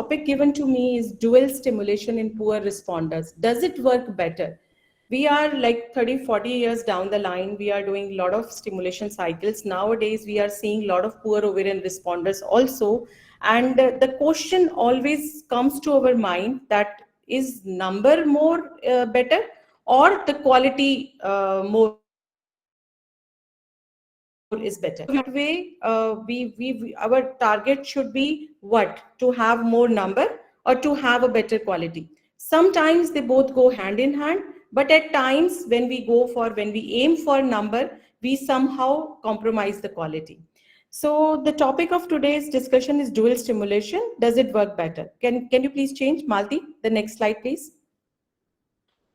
topic given to me is dual stimulation in poor responders. Does it work better? We are like 30, 40 years down the line. We are doing a lot of stimulation cycles. Nowadays, we are seeing a lot of poor ovarian responders also. And the question always comes to our mind that is number more better or the quality more is better. That way, our target should be what? To have more number or to have a better quality. Sometimes they both go hand in hand, but at times when we aim for number, we somehow compromise the quality. So the topic of today's discussion is dual stimulation. Does it work better? Can you please change, Malti? The next slide, please.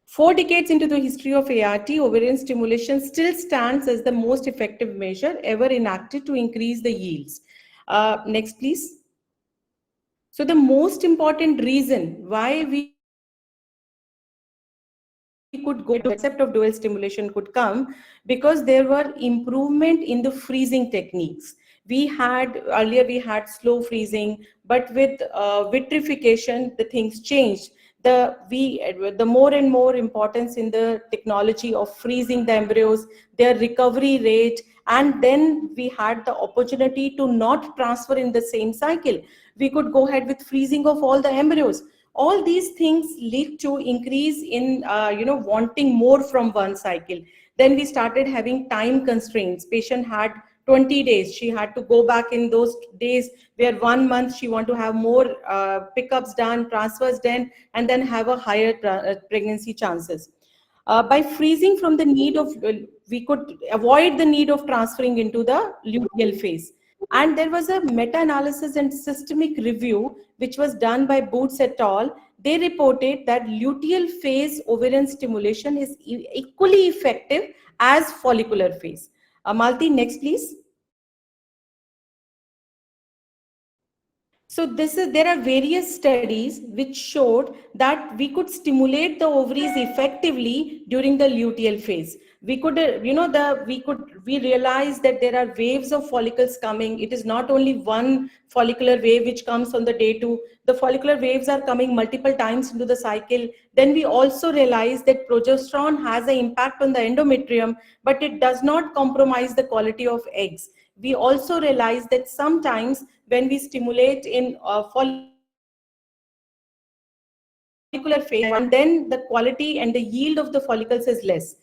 4 decades into the history of ART, ovarian stimulation still stands as the most effective measure ever enacted to increase the yields. Next, please. So the most important reason why we could go, the concept of dual stimulation could come because there were improvement in the freezing techniques. Earlier we had slow freezing, but with vitrification, the things changed. The more and more importance in the technology of freezing the embryos, their recovery rate, and then we had the opportunity to not transfer in the same cycle. We could go ahead with freezing of all the embryos. All these things lead to increase in wanting more from one cycle. Then we started having time constraints. Patient had 20 days. She had to go back in those days where 1 month she want to have more pickups done, transfers done, and then have a higher pregnancy chances. By freezing from the need of, we could avoid the need of transferring into the luteal phase. And there was a meta-analysis and systemic review which was done by Boots et al. They reported that luteal phase ovarian stimulation is equally effective as follicular phase. Malti, next please. So there are various studies which showed that we could stimulate the ovaries effectively during the luteal phase. We could, we realized that there are waves of follicles coming. It is not only one follicular wave which comes on the day 2. The follicular waves are coming multiple times into the cycle. Then we also realized that progesterone has an impact on the endometrium, but it does not compromise the quality of eggs. We also realized that sometimes when we stimulate in follicular phase, and then the quality and the yield of the follicles is less.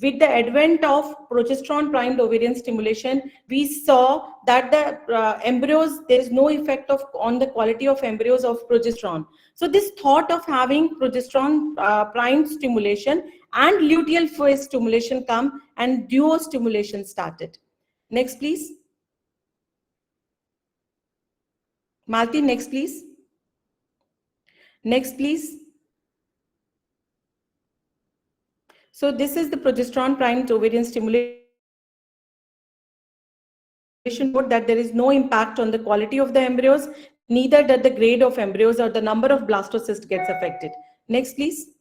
With the advent of progesterone primed ovarian stimulation, we saw that the embryos, there is no effect on the quality of embryos of progesterone. So this thought of having progesterone primed stimulation and luteal phase stimulation come, and duo stimulation started. Next, please. Malti, next, please. Next, please. So this is the progesterone primed ovarian stimulation, that there is no impact on the quality of the embryos, neither that the grade of embryos or the number of blastocysts gets affected. Next, please.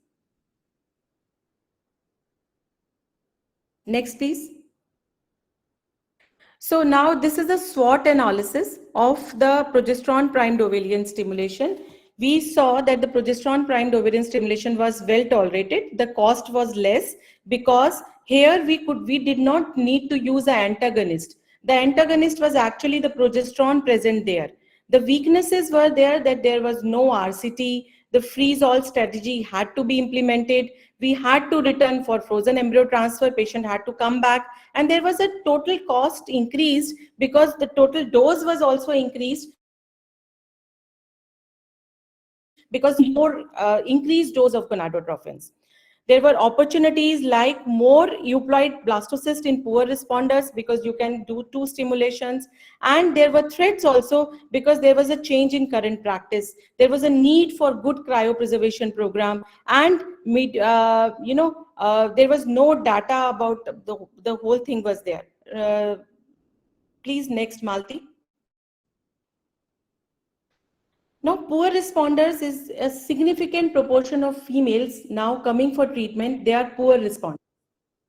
Next, please. So now this is a SWOT analysis of the progesterone primed ovarian stimulation. We saw that the progesterone primed ovarian stimulation was well tolerated. The cost was less because here we did not need to use an antagonist. The antagonist was actually the progesterone present there. The weaknesses were there that there was no RCT. The freeze-all strategy had to be implemented. We had to return for frozen embryo transfer. Patient had to come back. And there was a total cost increased because the total dose was also increased because more increased dose of gonadotrophins. There were opportunities like more euploid blastocyst in poor responders because you can do 2 stimulations. And there were threats also because there was a change in current practice. There was a need for good cryopreservation program. And there was no data about the whole thing was there. Please, next, Malti. Now, poor responders is a significant proportion of females now coming for treatment. They are poor responders.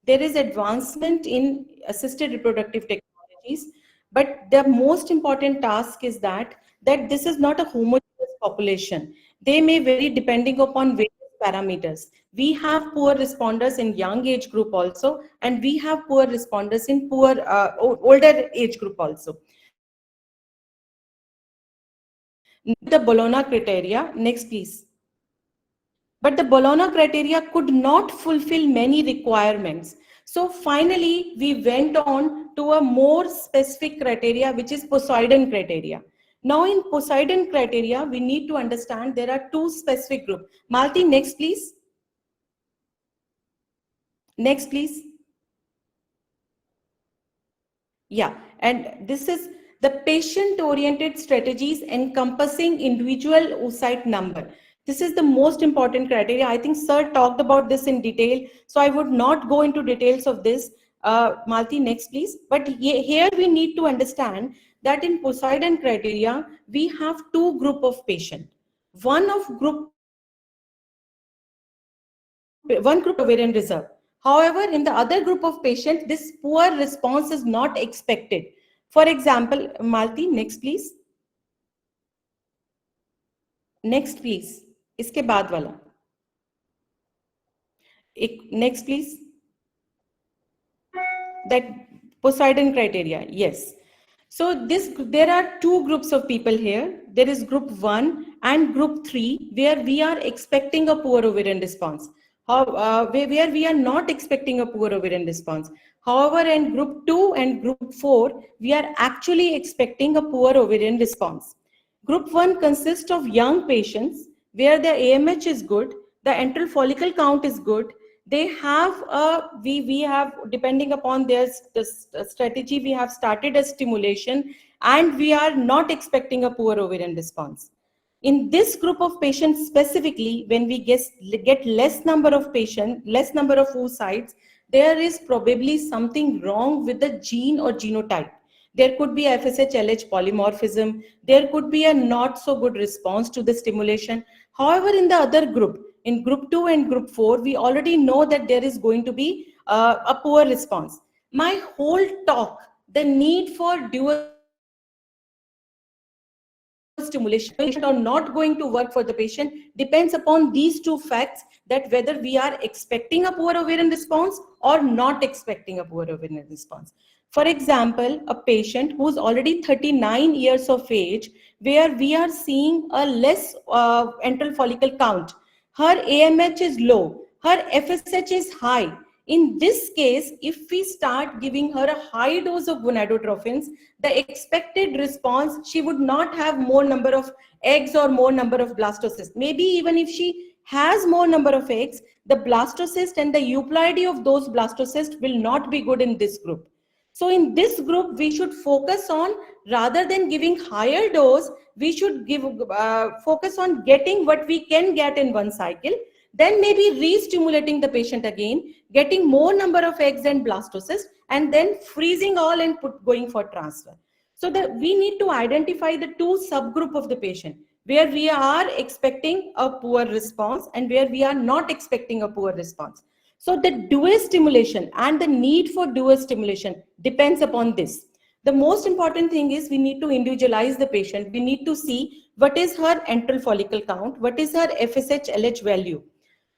There is advancement in assisted reproductive technologies, but the most important task is that this is not a homogeneous population. They may vary depending upon various parameters. We have poor responders in young age group also, and we have poor responders in older age group also. The Bologna criteria, next please. But the Bologna criteria could not fulfill many requirements. So finally, we went on to a more specific criteria, which is Poseidon criteria. Now in Poseidon criteria, we need to understand there are two specific groups. Malti, next please. Next please. Yeah, and this is the patient-oriented strategies encompassing individual oocyte number. This is the most important criteria. I think Sir talked about this in detail, so I would not go into details of this. Malti, next please. But here we need to understand that in Poseidon criteria, we have two group of patient. One group ovarian reserve. However, in the other group of patients, this poor response is not expected. For example, Malti, next please. Next please. इसके बाद वाला. Next please. That Poseidon criteria, yes. So there are two groups of people here. There is group 1 and group 3, where we are expecting a poor ovarian response. Where we are not expecting a poor ovarian response. However, in group 2 and group 4, we are actually expecting a poor ovarian response. Group 1 consists of young patients where the AMH is good, the antral follicle count is good. They have we have, depending upon their strategy, we have started a stimulation, and we are not expecting a poor ovarian response. In this group of patients specifically, when we get less number of patients, less number of oocytes, there is probably something wrong with the gene or genotype. There could be FSH-LH polymorphism. There could be a not so good response to the stimulation. However, in the other group, in group 2 and group 4, we already know that there is going to be a poor response. My whole talk, the need for dual stimulation or not going to work for the patient, depends upon these two facts, that whether we are expecting a poor ovarian response or not expecting a poor ovarian response. For example, a patient who's already 39 years of age, where we are seeing a less antral follicle count. Her AMH is low, her FSH is high. In this case, if we start giving her a high dose of gonadotrophins, the expected response, she would not have more number of eggs or more number of blastocysts. Maybe even if she has more number of eggs, the blastocyst and the euploidy of those blastocysts will not be good in this group. So in this group, we should focus on, rather than giving higher dose, we should focus on getting what we can get in one cycle, then maybe re-stimulating the patient again, getting more number of eggs and blastocysts, and then freezing all and going for transfer. So we need to identify the two subgroup of the patient, where we are expecting a poor response and where we are not expecting a poor response. So the dual stimulation and the need for dual stimulation depends upon this. The most important thing is we need to individualize the patient. We need to see what is her antral follicle count, what is her FSH-LH value.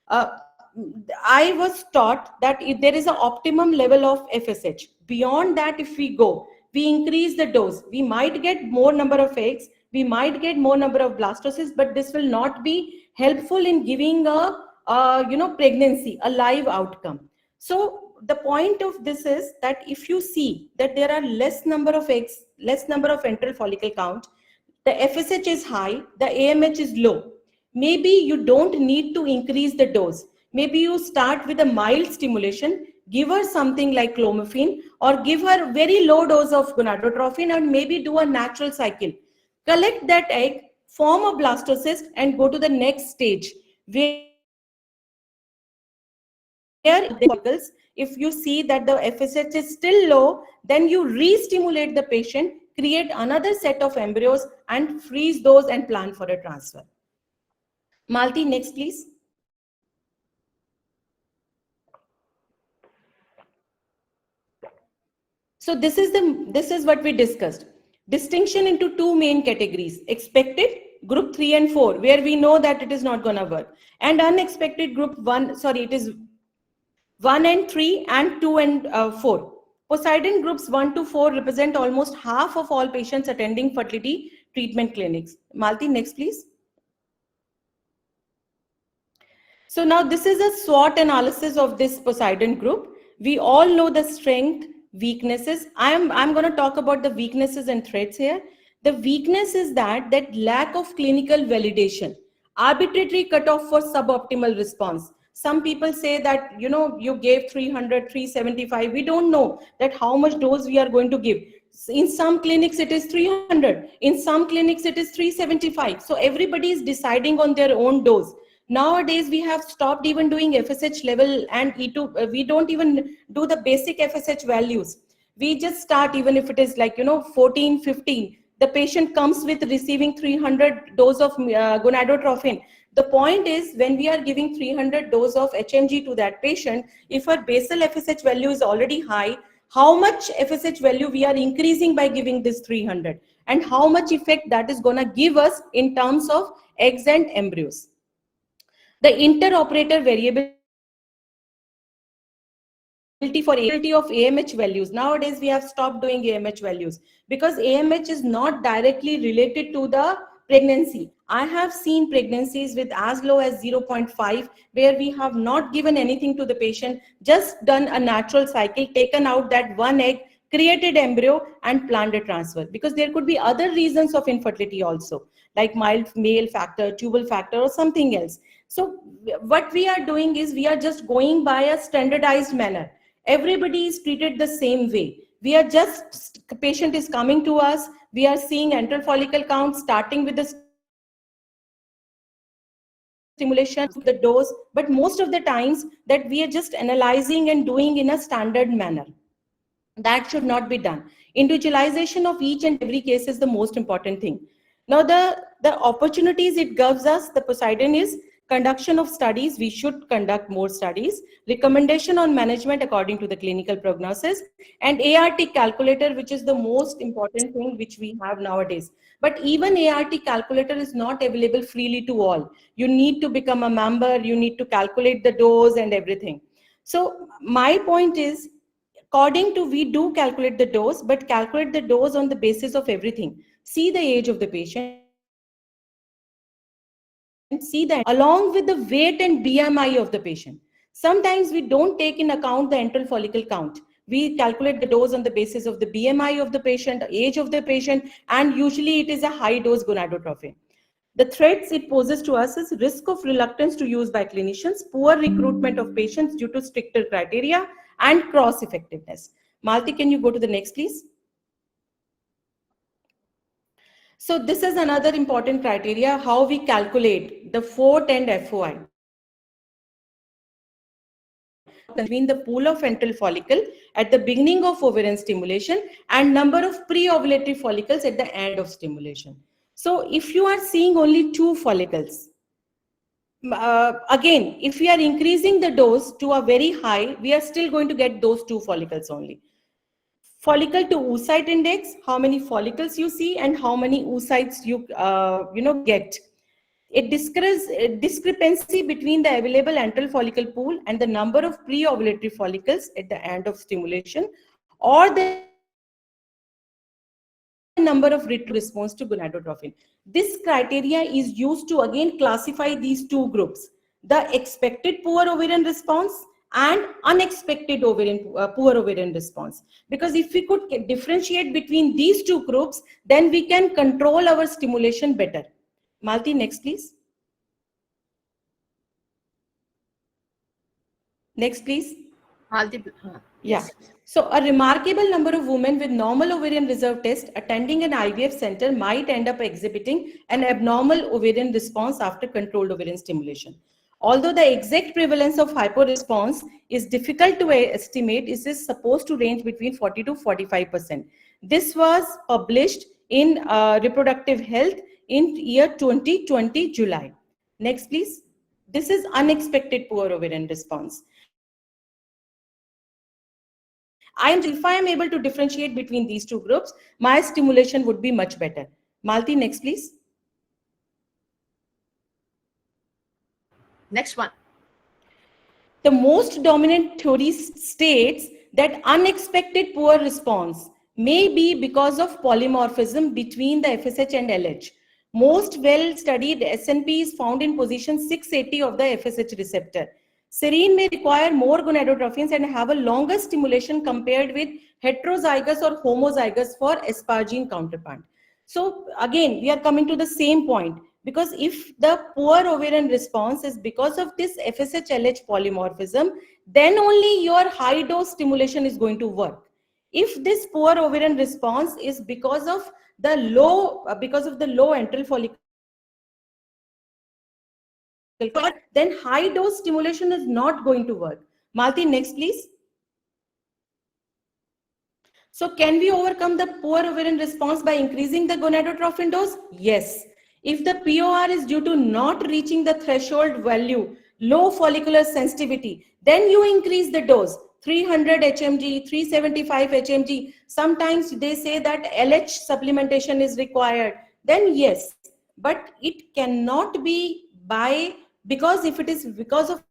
I was taught that if there is an optimum level of FSH. Beyond that, if we go, we increase the dose, we might get more number of eggs, we might get more number of blastocysts, but this will not be helpful in giving a pregnancy, a live outcome. So the point of this is that if you see that there are less number of eggs, less number of antral follicle count, the FSH is high, the AMH is low, maybe you don't need to increase the dose. Maybe you start with a mild stimulation, give her something like clomiphene, or give her very low dose of gonadotrophin, and maybe do a natural cycle. Collect that egg, form a blastocyst, and go to the next stage, where if you see that the FSH is still low, then you re-stimulate the patient, create another set of embryos, and freeze those and plan for a transfer. Malti, next please. So this is what we discussed. Distinction into two main categories: expected, group 3 and 4, where we know that it is not going to work, and unexpected group 1, sorry, it is 1 and 3 and 2 and 4. Poseidon groups 1 to 4 represent almost half of all patients attending fertility treatment clinics. Malti, next please. So now this is a SWOT analysis of this Poseidon group. We all know the strength, weaknesses. I'm going to talk about the weaknesses and threats here. The weakness is that lack of clinical validation, arbitrary cutoff for suboptimal response. Some people say that, you gave 300, 375. We don't know that how much dose we are going to give. In some clinics, it is 300. In some clinics, it is 375. So everybody is deciding on their own dose. Nowadays, we have stopped even doing FSH level and E2. We don't even do the basic FSH values. We just start, even if it is like, 14, 15. The patient comes with receiving 300 dose of gonadotrophin. The point is, when we are giving 300 dose of HMG to that patient, if our basal FSH value is already high, how much FSH value we are increasing by giving this 300, and how much effect that is going to give us in terms of eggs and embryos. The interoperator variability for ability of AMH values. Nowadays, we have stopped doing AMH values because AMH is not directly related to the pregnancy. I have seen pregnancies with as low as 0.5, where we have not given anything to the patient, just done a natural cycle, taken out that one egg, created embryo and planned a transfer, because there could be other reasons of infertility also, like mild male factor, tubal factor, or something else. So what we are doing is we are just going by a standardized manner. Everybody is treated the same way. We are just, patient is coming to us, we are seeing antral follicle count, starting with the stimulation, the dose, but most of the times that we are just analyzing and doing in a standard manner. That should not be done. Individualization of each and every case is the most important thing. Now, the opportunities it gives us, the Poseidon, is conduction of studies. We should conduct more studies. Recommendation on management according to the clinical prognosis, and ART calculator, which is the most important thing which we have nowadays. But even ART calculator is not available freely to all. You need to become a member. You need to calculate the dose and everything. So my point is, according to, we do calculate the dose, but calculate the dose on the basis of everything. See the age of the patient, see the along with the weight and BMI of the patient. Sometimes we don't take in account the antral follicle count. We calculate the dose on the basis of the BMI of the patient, age of the patient, and usually it is a high dose gonadotrophin. The threats it poses to us is risk of reluctance to use by clinicians, poor recruitment of patients due to stricter criteria, and cross effectiveness. Malti, can you go to the next, please? So this is another important criteria, how we calculate the FORT and FOI. Between the pool of antral follicle at the beginning of ovarian stimulation and number of pre-ovulatory follicles at the end of stimulation. So if you are seeing only 2 follicles, again, if we are increasing the dose to a very high, we are still going to get those 2 follicles only. Follicle to oocyte index, how many follicles you see and how many oocytes you get. A discrepancy between the available antral follicle pool and the number of pre-ovulatory follicles at the end of stimulation, or the number of response to gonadotrophin. This criteria is used to again classify these 2 groups: the expected poor ovarian response and unexpected poor ovarian response. Because if we could differentiate between these 2 groups, then we can control our stimulation better. Malti, next please. Next please. Yes. So a remarkable number of women with normal ovarian reserve test attending an IVF center might end up exhibiting an abnormal ovarian response after controlled ovarian stimulation. Although the exact prevalence of hyporesponse is difficult to estimate, it is supposed to range between 40 to 45%. This was published in Reproductive Health in year 2020, July. Next, please. This is unexpected poor ovarian response. If I am able to differentiate between these 2 groups, my stimulation would be much better. Malti, next please. Next one. The most dominant theory states that unexpected poor response may be because of polymorphism between the FSH and LH. Most well-studied SNP is found in position 680 of the FSH receptor. Serine may require more gonadotrophins and have a longer stimulation compared with heterozygous or homozygous for asparagine counterpart. So again, we are coming to the same point, because if the poor ovarian response is because of this FSH-LH polymorphism, then only your high dose stimulation is going to work. If this poor ovarian response is because of the low antral follicle, then high dose stimulation is not going to work. Malti, next please. So can we overcome the poor ovarian response by increasing the gonadotrophin dose? Yes. If the POR is due to not reaching the threshold value, low follicular sensitivity, then you increase the dose. 300 hmg, 375 hmg. Sometimes they say that LH supplementation is required. Then yes, but it cannot be by, because if it is because of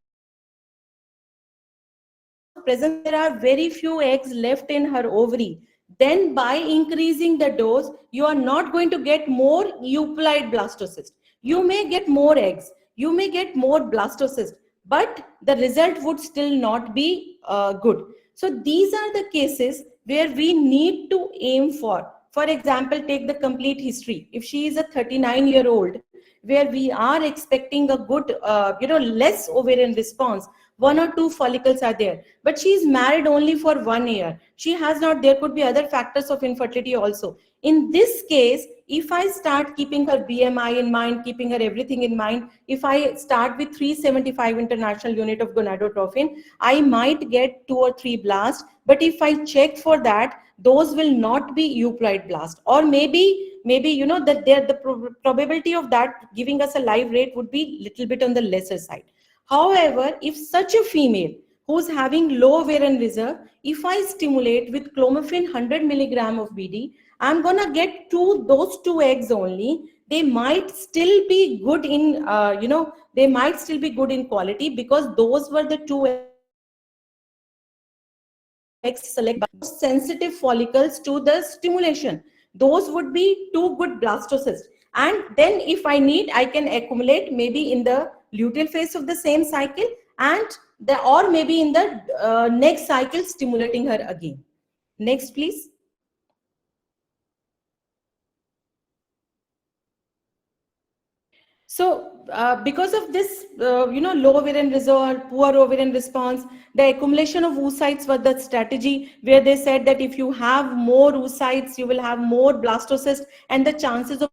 presence, there are very few eggs left in her ovary, then by increasing the dose, you are not going to get more euploid blastocyst. You may get more eggs, you may get more blastocyst, but the result would still not be good. So these are the cases where we need to aim for. For example, take the complete history. If she is a 39-year-old, where we are expecting a good, less ovarian response, one or two follicles are there, but she is married only for 1 year. She has not, there could be other factors of infertility also. In this case, if I start keeping her BMI in mind, keeping her everything in mind, if I start with 375 international unit of gonadotrophin, I might get 2 or 3 blasts. But if I check for that, those will not be euploid blast, or maybe that there the probability of that giving us a live rate would be little bit on the lesser side. However, if such a female who's having low ovarian reserve, if I stimulate with clomiphene 100 milligram of BD, I'm gonna get those two eggs only. They might still be good in, they might still be good in quality, because those were the two eggs select sensitive follicles to the stimulation. Those would be two good blastocysts. And then if I need, I can accumulate maybe in the luteal phase of the same cycle, and or maybe in the next cycle stimulating her again. Next, please. So because of this, low ovarian reserve, poor ovarian response, the accumulation of oocytes was the strategy, where they said that if you have more oocytes, you will have more blastocysts, and the chances of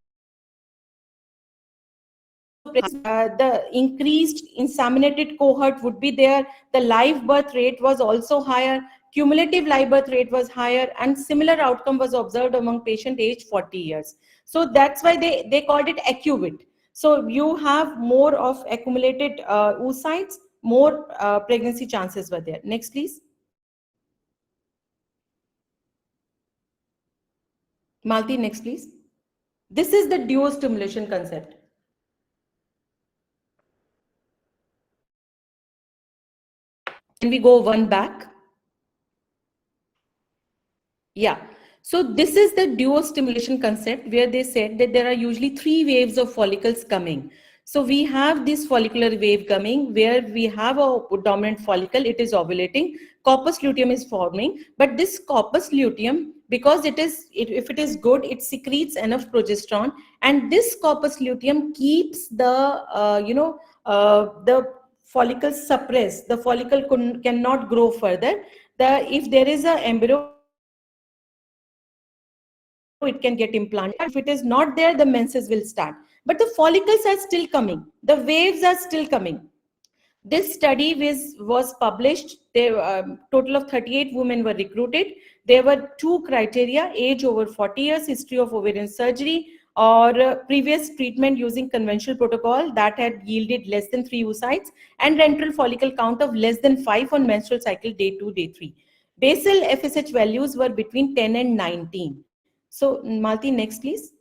the increased inseminated cohort would be there. The live birth rate was also higher. Cumulative live birth rate was higher, and similar outcome was observed among patient aged 40 years. So that's why they called it AccuVit. So you have more of accumulated oocytes, more pregnancy chances were there. Next, please. Malti, next, please. This is the duo stimulation concept. Can we go one back? Yeah. So this is the duo stimulation concept, where they said that there are usually 3 waves of follicles coming. So we have this follicular wave coming, where we have a dominant follicle, it is ovulating, corpus luteum is forming, but this corpus luteum, because if it is good, it secretes enough progesterone, and this corpus luteum keeps the follicle suppressed. The follicle cannot grow further. If there is an embryo, it can get implanted. If it is not there, the menses will start. But the follicles are still coming. The waves are still coming. This study was published. There, total of 38 women were recruited. There were 2 criteria: age over 40 years, history of ovarian surgery, or previous treatment using conventional protocol that had yielded less than 3 oocytes, and ventral follicle count of less than 5 on menstrual cycle day 2, day 3. Basal FSH values were between 10 and 19. So, Malti, next, please.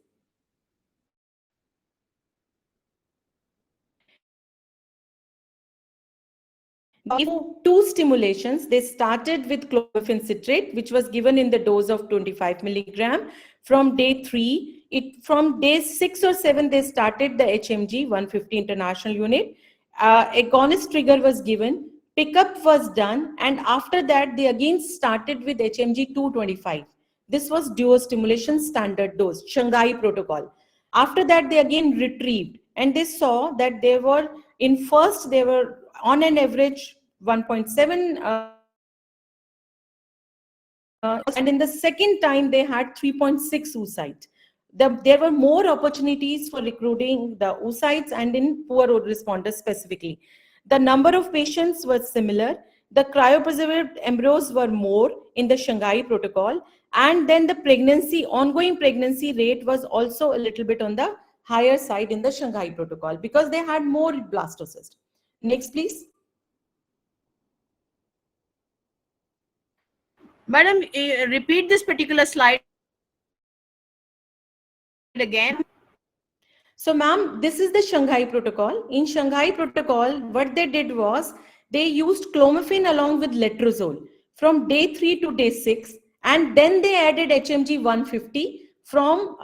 two stimulations. They started with clomiphene citrate, which was given in the dose of 25 milligram. From day 3, from day 6 or 7, they started the HMG 150 international unit. Agonist trigger was given, pickup was done, and after that, they again started with HMG 225. This was duo stimulation standard dose, Shanghai protocol. After that, they again retrieved, and they saw that they were, in first, they were on an average 1.7, and in the second time, they had 3.6 oocyte. There were more opportunities for recruiting the oocytes and in poor responders specifically. The number of patients was similar. The cryopreserved embryos were more in the Shanghai protocol. And then the pregnancy, ongoing pregnancy rate was also a little bit on the higher side in the Shanghai protocol because they had more blastocyst. Next, please. Madam, repeat this particular slide again. So, ma'am, this is the Shanghai protocol. In Shanghai protocol, what they did was they used clomiphene along with letrozole from day 3 to day 6, and then they added HMG 150 from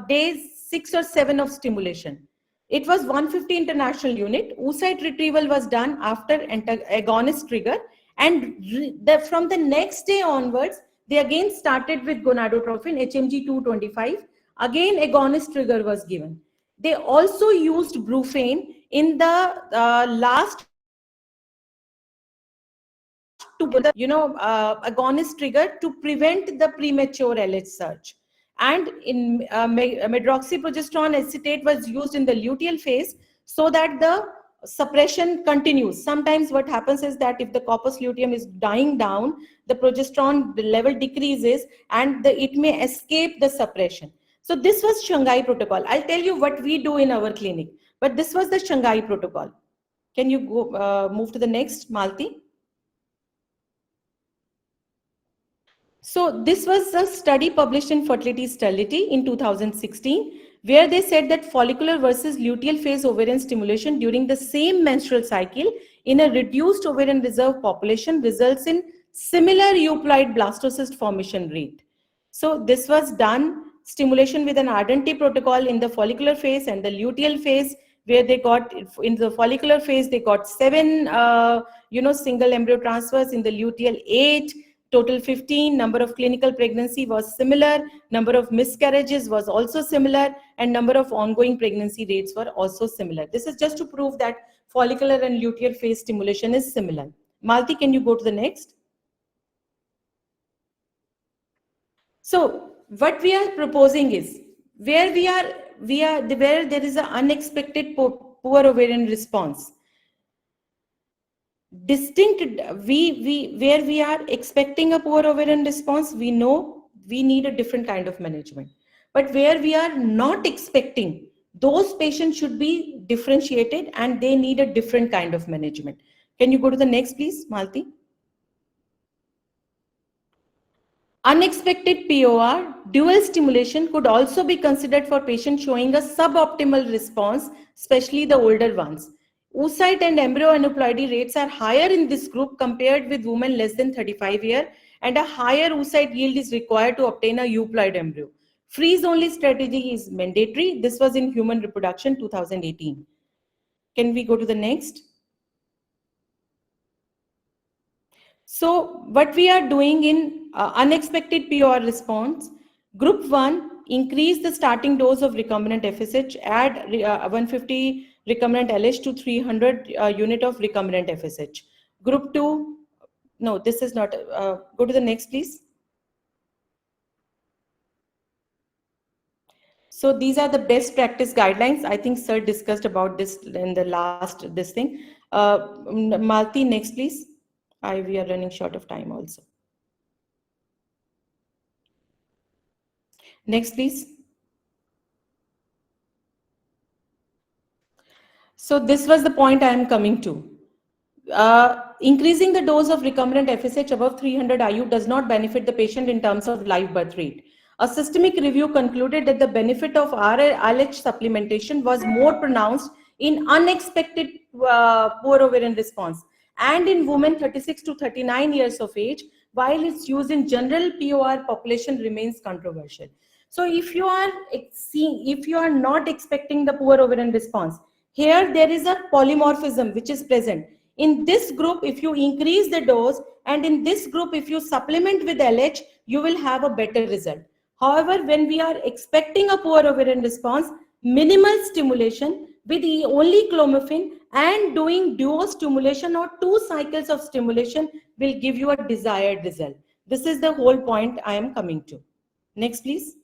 day 6 or 7 of stimulation. It was 150 international unit. Oocyte retrieval was done after agonist trigger, and from the next day onwards, they again started with gonadotropin HMG 225. Again, agonist trigger was given. They also used brufen in the last to the agonist trigger to prevent the premature LH surge. And in medroxyprogesterone acetate was used in the luteal phase so that the suppression continues. Sometimes what happens is that if the corpus luteum is dying down, the progesterone level decreases and it may escape the suppression. So this was Shanghai protocol. I'll tell you what we do in our clinic, but this was the Shanghai protocol. Can you go move to the next, Malti? So this was a study published in Fertility Sterility in 2016, where they said that follicular versus luteal phase ovarian stimulation during the same menstrual cycle in a reduced ovarian reserve population results in similar euploid blastocyst formation rate. So this was done stimulation with an ardent protocol in the follicular phase and the luteal phase, where they got, in the follicular phase, they got 7, single embryo transfers, in the luteal 8, total 15. Number of clinical pregnancy was similar, number of miscarriages was also similar, and number of ongoing pregnancy rates were also similar. This is just to prove that follicular and luteal phase stimulation is similar. Malti, can you go to the next? So what we are proposing is, where where there is an unexpected poor ovarian response, where we are expecting a poor ovarian response, we know we need a different kind of management. But where we are not expecting, those patients should be differentiated and they need a different kind of management. Can you go to the next, please, Malti? Unexpected POR, dual stimulation could also be considered for patients showing a suboptimal response, especially the older ones. Oocyte and embryo aneuploidy rates are higher in this group compared with women less than 35 years, and a higher oocyte yield is required to obtain a euploid embryo. Freeze-only strategy is mandatory. This was in Human Reproduction 2018. Can we go to the next? So what we are doing in unexpected POR response, group 1, increase the starting dose of recombinant FSH, add 150 recombinant LH to 300 unit of recombinant FSH. Group 2, no, this is not, go to the next, please. So these are the best practice guidelines. I think Sir discussed about this in the last, this thing. Malti, next, please. We are running short of time also. Next, please. So this was the point I am coming to. Increasing the dose of recombinant FSH above 300 IU does not benefit the patient in terms of live birth rate. A systemic review concluded that the benefit of RLH supplementation was more pronounced in unexpected poor ovarian response. and in women 36 to 39 years of age, while its use in general POR population remains controversial. So if you are if you are not expecting the poor ovarian response, here there is a polymorphism which is present. In this group, if you increase the dose, and in this group, if you supplement with LH, you will have a better result. However, when we are expecting a poor ovarian response, minimal stimulation with only clomiphene and doing duo stimulation or 2 cycles of stimulation will give you a desired result. This is the whole point I am coming to. Next, please.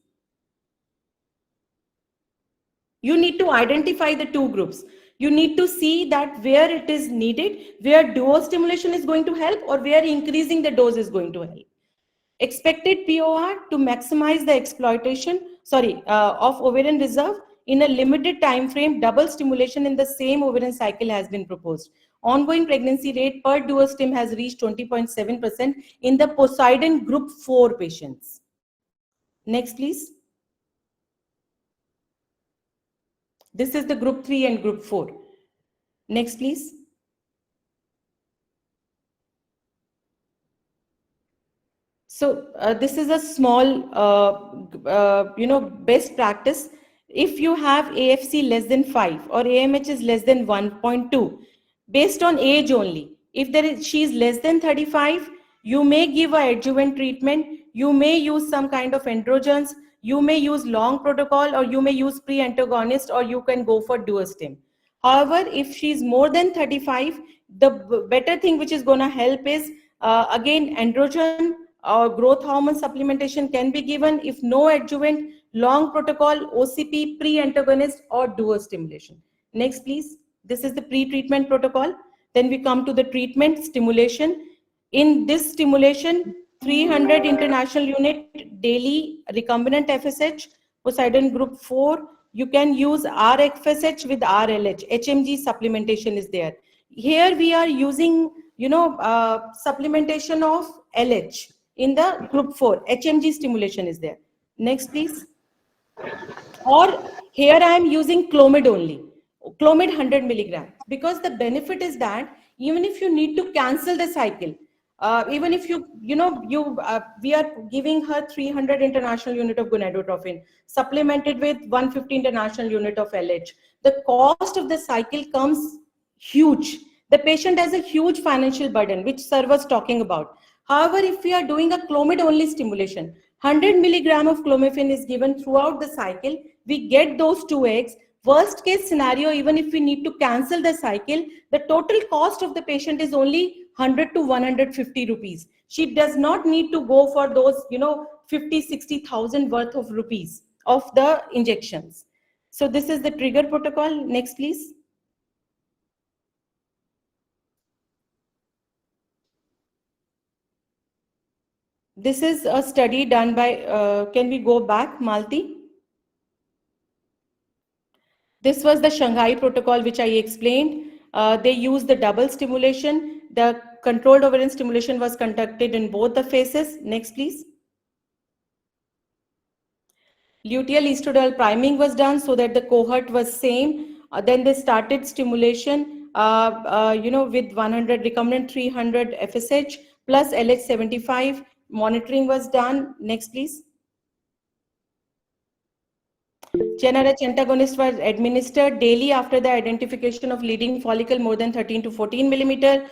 You need to identify the two groups. You need to see that where it is needed, where duo stimulation is going to help, or where increasing the dose is going to help. Expected POR to maximize the exploitation, of ovarian reserve in a limited time frame, double stimulation in the same ovarian cycle has been proposed. Ongoing pregnancy rate per duo stim has reached 20.7% in the Poseidon group 4 patients. Next, please. This is the group 3 and group 4. Next, please. So this is a small, best practice. If you have AFC less than 5 or AMH is less than 1.2, based on age only, if she is less than 35, you may give a adjuvant treatment. You may use some kind of androgens. You may use long protocol, or you may use pre-antagonist, or you can go for duostim. However, if she is more than 35, the better thing which is going to help is again androgen or growth hormone supplementation can be given. If no adjuvant, long protocol, OCP, pre-antagonist, or duo stimulation. Next, please. This is the pre-treatment protocol. Then we come to the treatment stimulation. In this stimulation, 300 international unit daily recombinant FSH, Poseidon group 4. You can use RFSH with RLH. HMG supplementation is there. Here we are using, supplementation of LH in the group 4. HMG stimulation is there. Next, please. Or here I am using Clomid only. Clomid 100 milligrams, because the benefit is that even if you need to cancel the cycle, even if we are giving her 300 international unit of gonadotropin supplemented with 150 international unit of LH, the cost of the cycle comes huge. The patient has a huge financial burden, which sir was talking about. However, if we are doing a Clomid only stimulation, 100 milligram of clomiphene is given throughout the cycle. We get those 2 eggs. Worst case scenario, even if we need to cancel the cycle, the total cost of the patient is only 100 to 150 rupees. She does not need to go for those, 50, 60,000 worth of rupees of the injections. So this is the trigger protocol. Next, please. This is a study done by, can we go back, Malti? This was the Shanghai protocol, which I explained. They used the double stimulation. The controlled ovarian stimulation was conducted in both the phases. Next, please. Luteal estradiol priming was done so that the cohort was same. Then they started stimulation, with 100 recombinant 300 FSH plus LH75. Monitoring was done. Next, please. GnRH antagonist was administered daily after the identification of leading follicle more than 13 to 14 millimeter.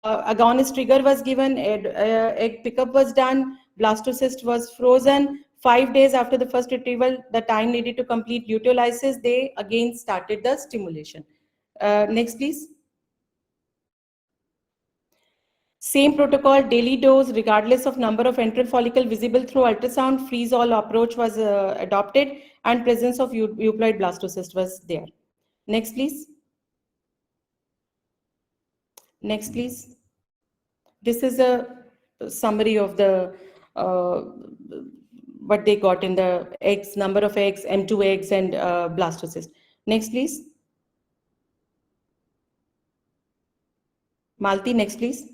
Agonist trigger was given, egg pickup was done, blastocyst was frozen. 5 days after the first retrieval, the time needed to complete luteolysis, they again started the stimulation. Next, please. Same protocol, daily dose, regardless of number of enteral follicle visible through ultrasound, freeze-all approach was adopted, and presence of euploid blastocyst was there. Next, please. Next, please. This is a summary of the what they got in the eggs, number of eggs, M2 eggs, and blastocyst. Next, please. Malti, next, please.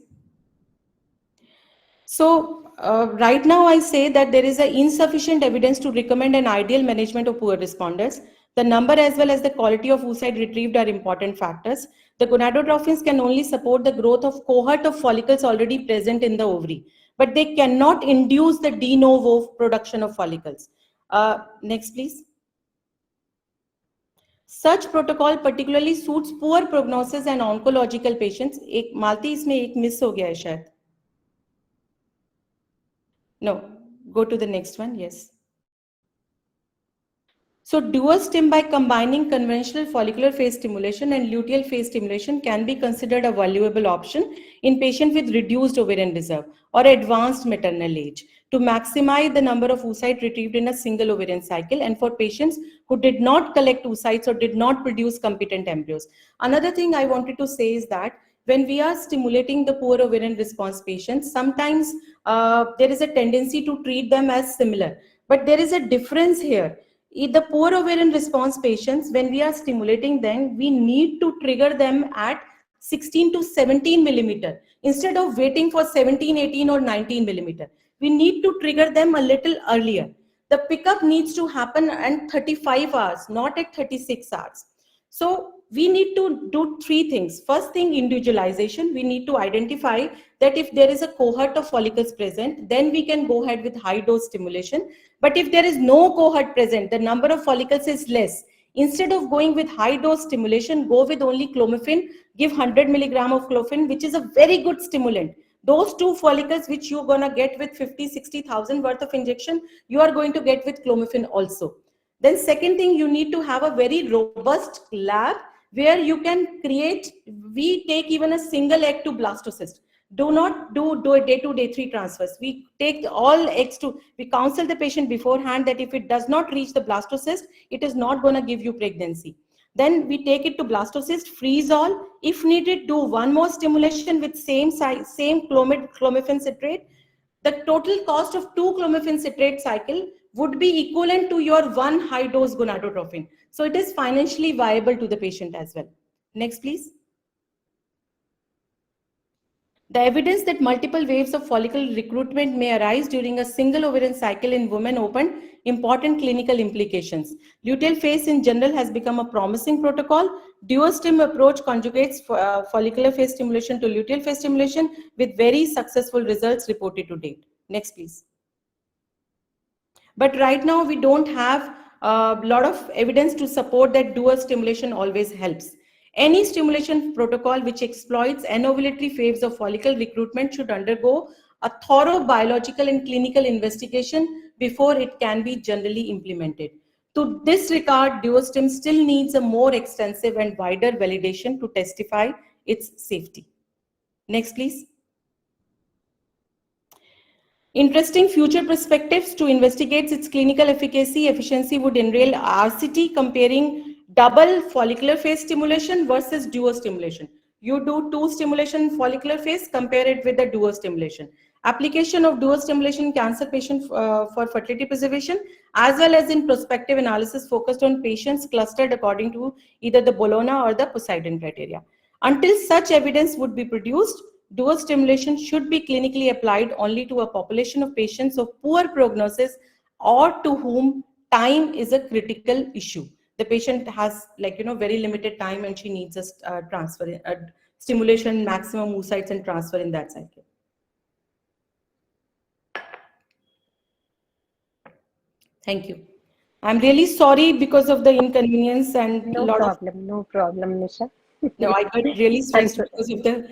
So right now I say that there is insufficient evidence to recommend an ideal management of poor responders. The number as well as the quality of oocyte retrieved are important factors. The gonadotrophins can only support the growth of cohort of follicles already present in the ovary, but they cannot induce the de novo production of follicles. Next, please. Such protocol particularly suits poor prognosis and oncological patients. एक मालती इसमें एक miss हो गया है शायद. No, go to the next one. Yes. So dual stim by combining conventional follicular phase stimulation and luteal phase stimulation can be considered a valuable option in patients with reduced ovarian reserve or advanced maternal age to maximize the number of oocytes retrieved in a single ovarian cycle, and for patients who did not collect oocytes or did not produce competent embryos. Another thing I wanted to say is that when we are stimulating the poor ovarian response patients, sometimes there is a tendency to treat them as similar, but there is a difference here. In the poor ovarian response patients, when we are stimulating them, we need to trigger them at 16 to 17 millimeter instead of waiting for 17, 18 or 19 millimeter. We need to trigger them a little earlier. The pickup needs to happen at 35 hours, not at 36 hours. So we need to do three things. First thing, individualization. We need to identify that if there is a cohort of follicles present, then we can go ahead with high dose stimulation. But if there is no cohort present, the number of follicles is less. Instead of going with high dose stimulation, go with only clomiphene, give 100 milligram of clomiphene, which is a very good stimulant. Those two follicles which you're going to get with 50, 60,000 worth of injection, you are going to get with clomiphene also. Then second thing, you need to have a very robust lab where you can create, we take even a single egg to blastocyst. Do not do a day 2, day 3 transfers. We take all eggs to, we counsel the patient beforehand that if it does not reach the blastocyst, it is not going to give you pregnancy. Then we take it to blastocyst, freeze all. If needed, do one more stimulation with same size, same clomiphene citrate. The total cost of 2 clomiphene citrate cycle would be equivalent to your 1 high dose gonadotrophin. So it is financially viable to the patient as well. Next, please. The evidence that multiple waves of follicle recruitment may arise during a single ovarian cycle in women opened important clinical implications. Luteal phase in general has become a promising protocol. Duostim approach conjugates follicular phase stimulation to luteal phase stimulation with very successful results reported to date. Next, please. But right now, we don't have a lot of evidence to support that dual stimulation always helps. Any stimulation protocol which exploits anovulatory phase of follicle recruitment should undergo a thorough biological and clinical investigation before it can be generally implemented. To this regard, duostim still needs a more extensive and wider validation to testify its safety. Next, please. Interesting future perspectives to investigate its clinical efficiency would entail RCT comparing double follicular phase stimulation versus duo stimulation. You do 2 stimulation follicular phase, compare it with the duo stimulation. Application of duo stimulation in cancer patients for fertility preservation, as well as in prospective analysis focused on patients clustered according to either the Bologna or the Poseidon criteria. Until such evidence would be produced, dual stimulation should be clinically applied only to a population of patients of poor prognosis or to whom time is a critical issue. The patient has very limited time and she needs a transfer, a stimulation, maximum oocytes and transfer in that cycle. Thank you. I'm really sorry because of the inconvenience and No problem, Nisha. No, I got really Thanks stressed for because of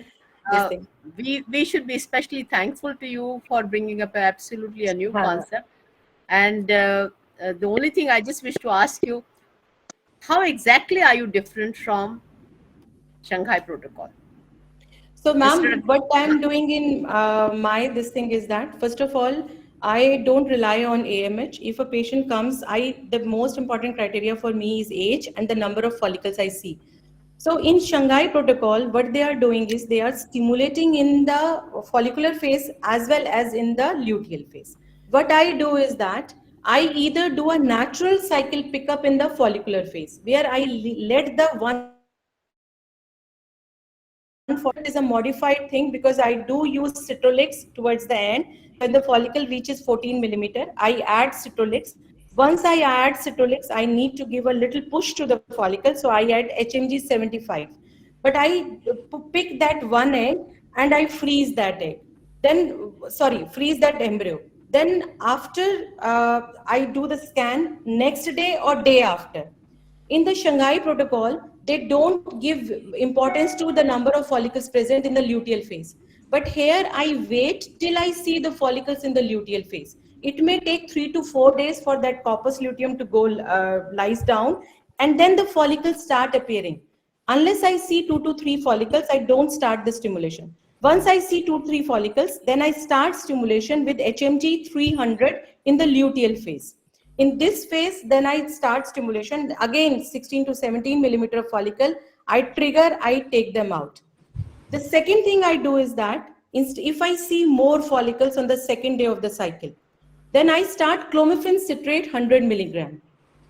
this thing. We should be especially thankful to you for bringing up absolutely a new concept. And the only thing I just wish to ask you, how exactly are you different from Shanghai Protocol? So, ma'am, what I'm doing in this thing is that, first of all, I don't rely on AMH. If a patient comes, the most important criteria for me is age and the number of follicles I see. So in Shanghai protocol, what they are doing is they are stimulating in the follicular phase as well as in the luteal phase. What I do is that I either do a natural cycle pickup in the follicular phase where I let the one follicle is a modified thing because I do use citrolix towards the end. When the follicle reaches 14 millimeter, I add citrolix. Once I add Citolix, I need to give a little push to the follicle, so I add HMG 75. But I pick that one egg and I freeze that egg. Then, sorry, freeze that embryo. Then after I do the scan next day or day after. In the Shanghai protocol, they don't give importance to the number of follicles present in the luteal phase. But here I wait till I see the follicles in the luteal phase. It may take 3 to 4 days for that corpus luteum to go lies down, and then the follicles start appearing. Unless I see 2 to 3 follicles, I don't start the stimulation. Once I see 2 to 3 follicles, then I start stimulation with HMG 300 in the luteal phase. In this phase, then I start stimulation. Again, 16 to 17 millimeter of follicle. I trigger, I take them out. The second thing I do is that if I see more follicles on the second day of the cycle, then I start clomiphene citrate 100 milligram.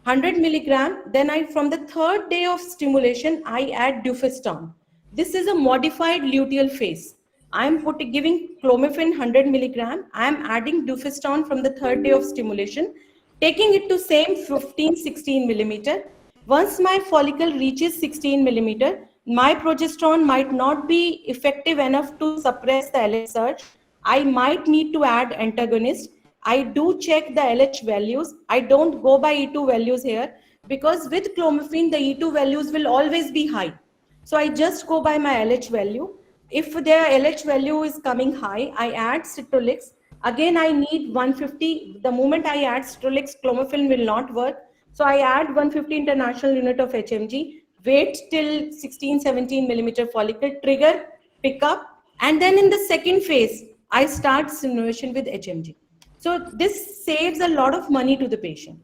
100 milligram, then from the third day of stimulation, I add dufeston. This is a modified luteal phase. I am giving clomiphene 100 milligram. I am adding dufeston from the third day of stimulation, taking it to same 15-16 millimeter. Once my follicle reaches 16 millimeter, my progesterone might not be effective enough to suppress the LH surge. I might need to add antagonist. I do check the LH values. I don't go by E2 values here because with clomiphene, the E2 values will always be high. So I just go by my LH value. If their LH value is coming high, I add Citolix. Again, I need 150. The moment I add Citolix, clomiphene will not work. So I add 150 international unit of HMG, wait till 16-17 millimeter follicle, trigger, pick up, and then in the second phase, I start stimulation with HMG. So this saves a lot of money to the patient.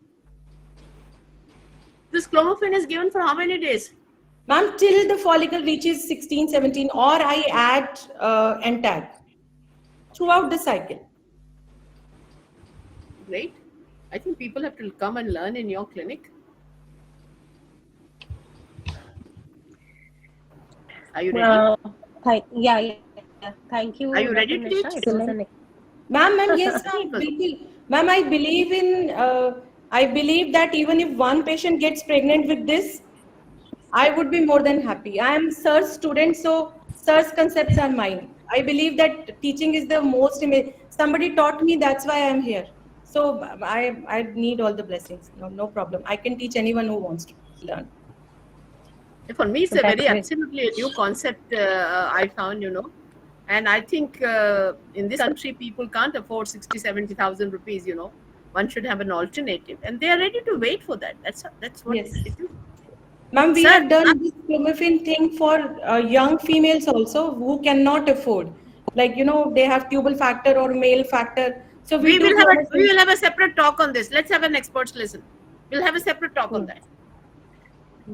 This clomiphene is given for how many days? Ma'am, till the follicle reaches 16-17, or I add NTAG throughout the cycle. Great. I think people have to come and learn in your clinic. Are you ready? Yeah. Thank you. Are you ready to teach? Ma'am, yes, ma'am, I believe that even if one patient gets pregnant with this, I would be more than happy. I am Sir's student, so Sir's concepts are mine. I believe that teaching is the most, somebody taught me, that's why I am here. So I need all the blessings. No problem. I can teach anyone who wants to learn. For me, it's a very absolutely a new concept I found, And I think in this country, people can't afford 60,000-70,000 rupees, One should have an alternative. And they are ready to wait for that. That's what yes. it is. Ma'am, we have done this clomiphene thing for young females also who cannot afford. Like, they have tubal factor or male factor. So we will have a separate talk on this. Let's have an experts listen. We'll have a separate talk on that.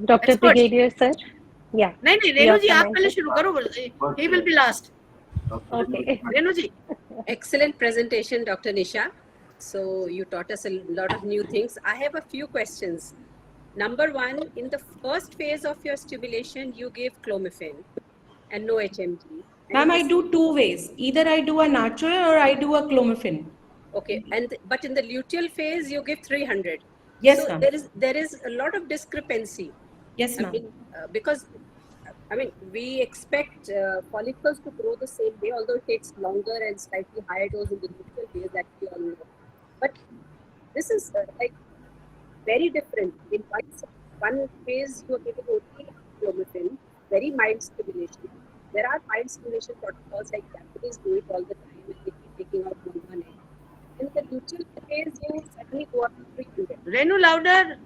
Dr. Brigadier, sir? Yeah. No, Renu ji, aap pehle shuru karo. He will be last. Okay. Renu ji. Excellent presentation, Dr. Nisha. So you taught us a lot of new things. I have a few questions. Number one, in the first phase of your stimulation, you gave clomiphene and no HMG. Ma'am, I do 2 ways. Either I do a natural or I do a clomiphene. Okay, but in the luteal phase, you give 300. Yes, so ma'am. There is a lot of discrepancy. Yes, ma'am. Because we expect follicles to grow the same way, although it takes longer and slightly higher dose in the luteal phase, that we all know. But this is very different. In one phase, you are giving only clomiphene, very mild stimulation. There are mild stimulation protocols like Japanese do it all the time, and they keep taking out one egg. In the luteal phase, you suddenly go up to 300. Renu, louder.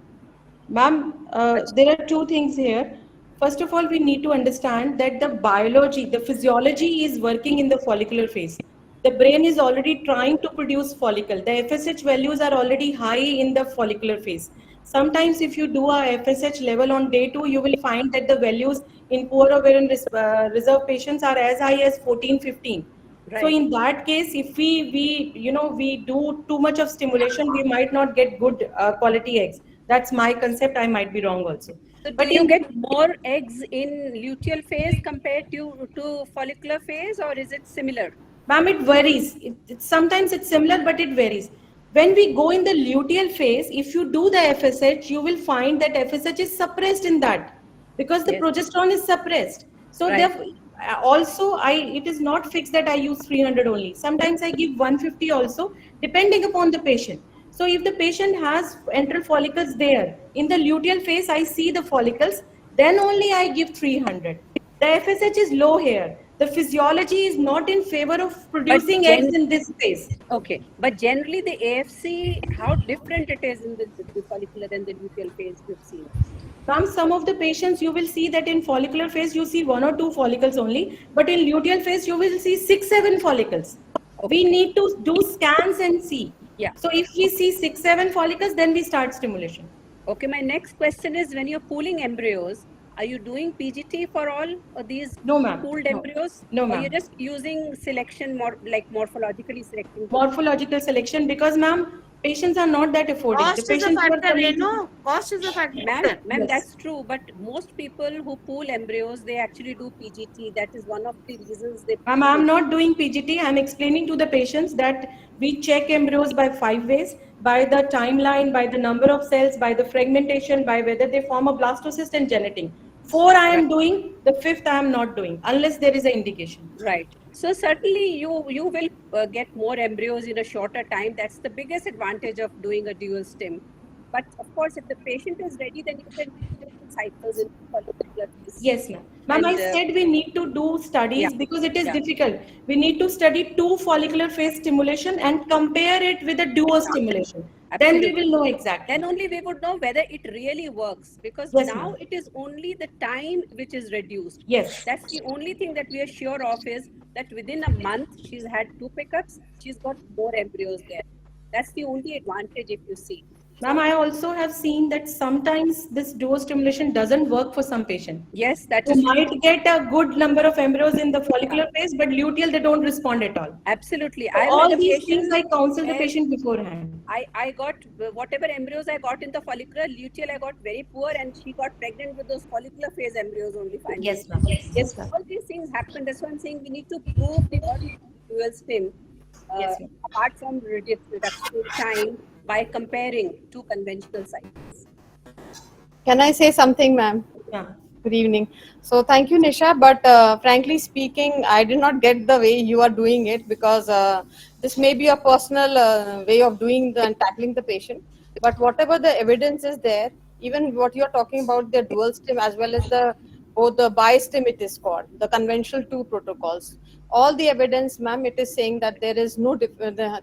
Ma'am, there are 2 things here. First of all, we need to understand that the biology, the physiology is working in the follicular phase. The brain is already trying to produce follicle. The FSH values are already high in the follicular phase. Sometimes if you do a FSH level on day 2, you will find that the values in poor ovarian reserve patients are as high as 14-15. Right. So in that case, if we do too much of stimulation, we might not get good quality eggs. That's my concept. I might be wrong also. So but you get more eggs in luteal phase compared to follicular phase, or is it similar? Ma'am, it varies. Sometimes it's similar, but it varies. When we go in the luteal phase, if you do the FSH, you will find that FSH is suppressed in that because the Yes. progesterone is suppressed. So Right. therefore, also it is not fixed that I use 300 only. Sometimes I give 150 also, depending upon the patient. So if the patient has enteral follicles there, in the luteal phase, I see the follicles, then only I give 300. The FSH is low here. The physiology is not in favor of But producing eggs in this phase. okay, but generally the AFC, how different it is in the follicular and the luteal phase you've seen? Ma'am, some of the patients you will see that in follicular phase you see 1 or 2 follicles only, but in luteal phase you will see 6, 7 follicles. We Okay. need to do scans and see. Yeah. So if we see 6, 7 follicles, then we start stimulation. Okay, my next question is, when you're pooling embryos, are you doing PGT for all of these No, ma'am. pooled No. embryos? No, Or you're ma'am. just using selection more like morphologically selecting? Morphological selection, because ma'am, patients are not that affording. The Cost is a patients who are factor, coming to... Renu. Cost is a factor. Ma'am, Yes. that's true. But most people who pool embryos, they actually do PGT. That is one of the reasons they Ma'am, pool I'm it. not doing PGT. I'm explaining to the patients that we check embryos by 5 ways: by the timeline, by the number of cells, by the fragmentation, by whether they form a blastocyst and genetic. 4 I Right. am doing, the 5th I am not doing, unless there is an indication. Right. So certainly you will get more embryos in a shorter time. That's the biggest advantage of doing a dual stim. But of course, if the patient is ready, then you can do different cycles in follicular phase. Yes, ma'am. Ma'am, I And said we need to do yeah, studies because it is yeah, difficult. We need to study 2 follicular phase stimulation and compare it with a duo stimulation. Then we absolutely. will know Then exactly. only we would know whether it really works, because Yes, now ma'am. it is only the time which is reduced. Yes. That's the only thing that we are sure of, is that within a month she's had 2 pickups, she's got more embryos there. That's the only advantage, if you see. Ma'am, So I also have seen that sometimes this duo stimulation doesn't work for some patient. yes, that You is true. might get a good number of embryos in the Yeah, follicular phase, but luteal they don't respond at all. absolutely. So I met all a these things patient I counsel the where patient beforehand. I got whatever embryos I got in the follicular, luteal I got very poor, and she got pregnant with those follicular phase embryos only finally. Yes, ma'am. So Yes, ma'am. all these things happen. That's why I'm saying we need to prove the value of dual stim, Yes, ma'am. apart from reduction in time, by comparing two conventional cycles. Can I say something, ma'am? Yeah. Good evening. So thank you, Nisha. But frankly speaking, I did not get the way you are doing it, because this may be a personal way of doing and tackling the patient. But whatever the evidence is there, even what you are talking about, the dual stim as well as the both the bi-stim, it is called the conventional two protocols. All the evidence, ma'am, it is saying that there is no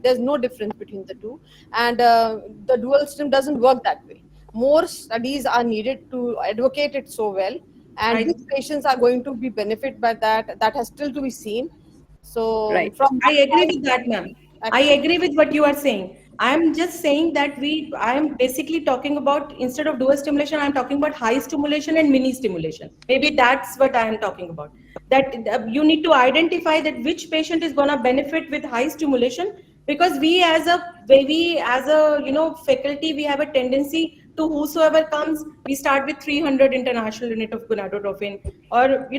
there's no difference between the two, and the dual stim doesn't work that way. More studies are needed to advocate it so well, and I which patients are going to be benefit by that has still to be seen. So Right. from I my agree side, with that, ma'am. I absolutely. agree with what you are saying. I am just saying that I am basically talking about, instead of dual stimulation, I am talking about high stimulation and mini stimulation. Maybe that's what I am talking about. That you need to identify that which patient is going to benefit with high stimulation, because we as a faculty, we have a tendency to, whosoever comes, we start with 300 international unit of gonadotropin, or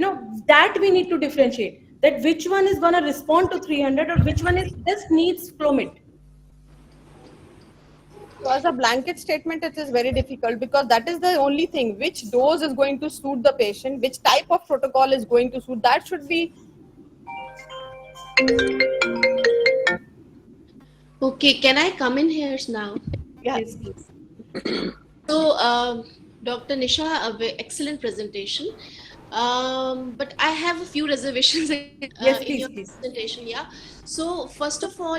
that we need to differentiate, that which one is going to respond to 300 or which one is just needs Clomid. So as a blanket statement, it is very difficult, because that is the only thing, which dose is going to suit the patient, which type of protocol is going to suit. That should be. Okay, can I come in here now? Yeah. Yes, please. So, Dr. Nisha, excellent presentation. But I have a few reservations Yes, in please, your please. presentation. Yeah. So, first of all,